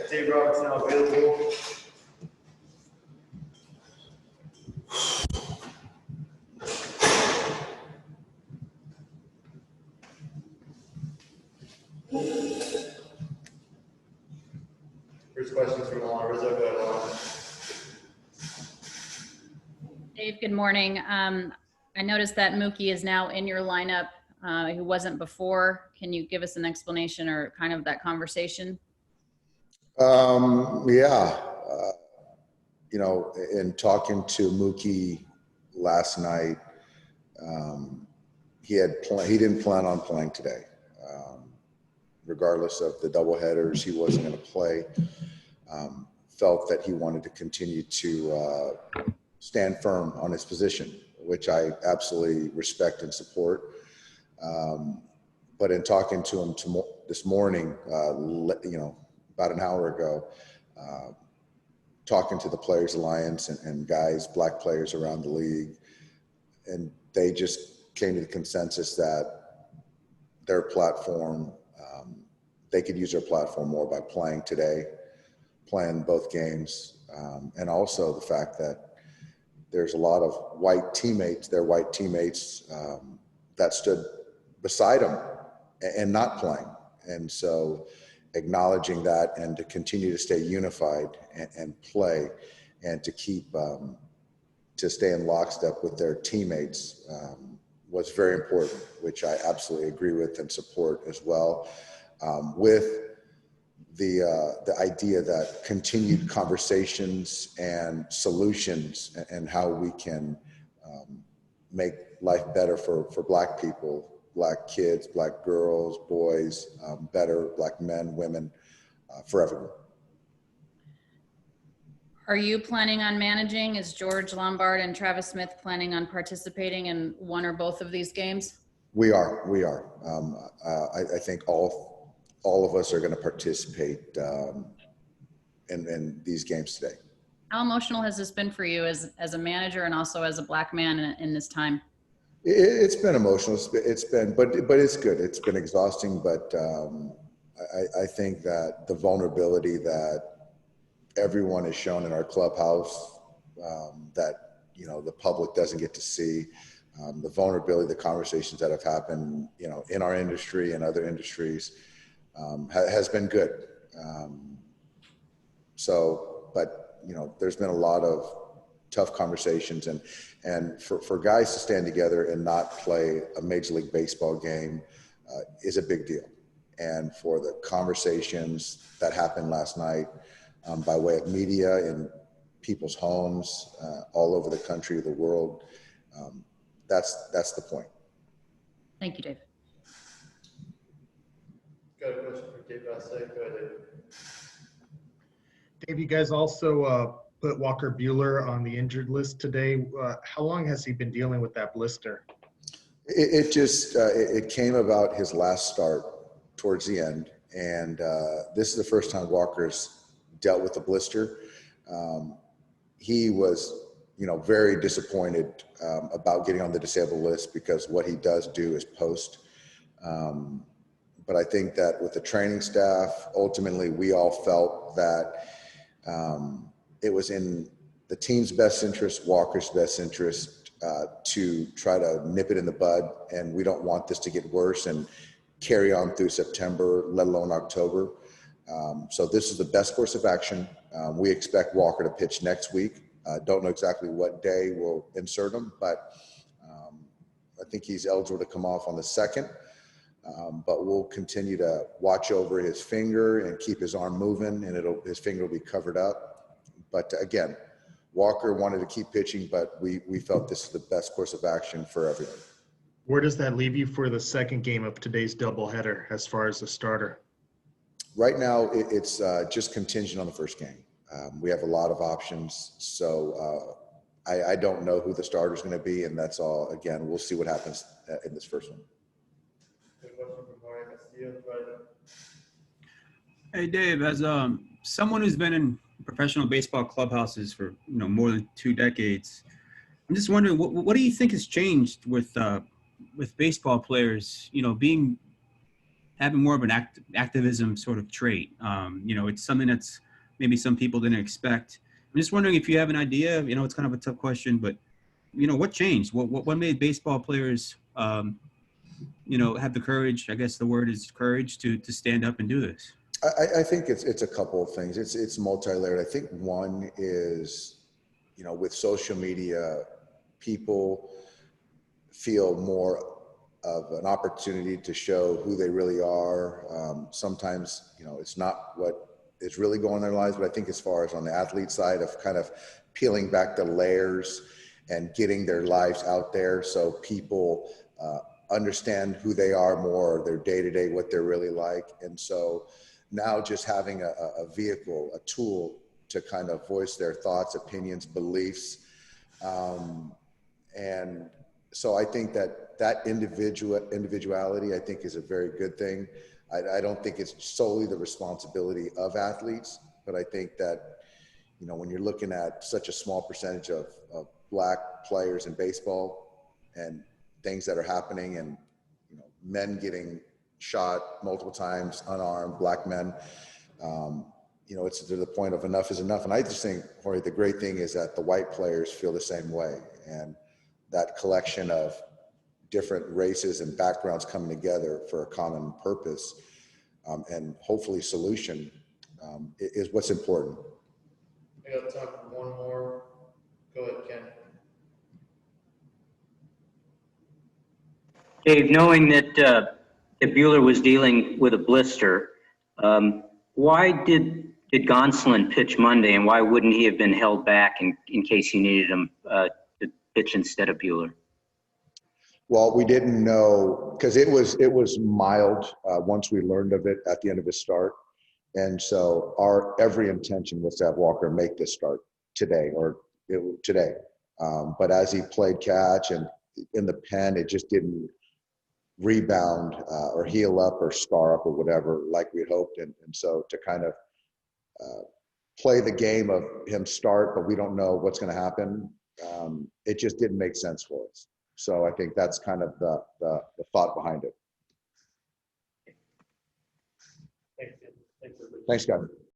Dave Roberts now available. First questions from Alon Rizzo. Go ahead, Alon. Dave, good morning. I noticed that Mookie is now in your lineup, who wasn't before. Can you give us an explanation or kind of that conversation? Yeah. You know, in talking to Mookie last night, he didn't plan on playing today. Regardless of the doubleheaders, he wasn't going to play. Felt that he wanted to continue to stand firm on his position, which I absolutely respect and support. But in talking to him this morning, you know, about an hour ago, talking to the Players Alliance and guys, black players around the league, and they just came to the consensus that their platform, they could use their platform more by playing today, playing both games, and also the fact that there's a lot of white teammates, that stood beside him and not playing. And so acknowledging that and to continue to stay unified and play and to keep, to stay in lockstep with their teammates was very important, which I absolutely agree with and support as well. With the idea that continued conversations and solutions and how we can make life better for black people, black kids, black girls, boys, better, black men, women, for everyone. Are you planning on managing? Is George Lombard and Travis Smith planning on participating in one or both of these games? We are. I think all of us are going to participate in these games today. How emotional has this been for you as a manager and also as a black man in this time? It's been emotional. It's been, but it's good. It's been exhausting, but I think that the vulnerability that everyone has shown in our clubhouse, that, you know, the public doesn't get to see, the vulnerability, the conversations that have happened, you know, in our industry and other industries, has been good. But you know, there's been a lot of tough conversations, and for guys to stand together and not play a Major League Baseball game is a big deal. And for the conversations that happened last night by way of media in people's homes all over the country, the world, that's the point. Thank you, Dave. Got a question for Dave Bassett. Go ahead, Dave. Dave, you guys also put Walker Buehler on the injured list today. How long has he been dealing with that blister? It came about his last start towards the end, and this is the first time Walker's dealt with a blister. He was, you know, very disappointed about getting on the disabled list because what he does do is post. But I think that with the training staff, ultimately we all felt that it was in the team's best interest, Walker's best interest, to try to nip it in the bud. And we don't want this to get worse and carry on through September, let alone October. So this is the best course of action. We expect Walker to pitch next week. Don't know exactly what day we'll insert him, but I think he's eligible to come off on the 2nd. But we'll continue to watch over his finger and keep his arm moving, and his finger will be covered up. But again, Walker wanted to keep pitching, but we felt this is the best course of action for everyone. Where does that leave you for the second game of today's doubleheader as far as the starter? Right now, it's just contingent on the first game. We have a lot of options, so I don't know who the starter is going to be, and that's all. Again, we'll see what happens in this first one. Hey Dave, as someone who's been in professional baseball clubhouses for more than 2 decades, I'm just wondering what do you think has changed with baseball players, having more of an activism sort of trait. It's something that's maybe some people didn't expect. I'm just wondering if you have an idea. It's kind of a tough question, but what changed? What made baseball players, have the courage? I guess the word is courage to stand up and do this. I think it's a couple of things. It's multi-layered. I think one is, with social media, people feel more of an opportunity to show who they really are. Sometimes, it's not what is really going on in their lives, but I think as far as on the athlete side of kind of peeling back the layers and getting their lives out there so people understand who they are more, their day-to-day, what they're really like. And so now just having a vehicle, a tool to kind of voice their thoughts, opinions, beliefs. And so I think that individuality, I think, is a very good thing. I don't think it's solely the responsibility of athletes, but I think that, when you're looking at such a small percentage of Black players in baseball and things that are happening and, men getting shot multiple times, unarmed, Black men, it's to the point of enough is enough. And I just think, Jorge, the great thing is that the white players feel the same way. And that collection of different races and backgrounds coming together for a common purpose and hopefully solution is what's important. I got time for one more. Go ahead, Ken. Dave, knowing that Buehler was dealing with a blister, why did Gonsolin pitch Monday, and why wouldn't he have been held back in case you needed him to pitch instead of Buehler? Well, we didn't know because it was mild once we learned of it at the end of his start. And so our every intention was to have Walker make this start today. But as he played catch and in the pen, it just didn't rebound or heal up or scar up or whatever like we had hoped. And so to kind of play the game of him start, but we don't know what's going to happen, it just didn't make sense for us. So I think that's kind of the thought behind it. Thank you. Thanks, guys.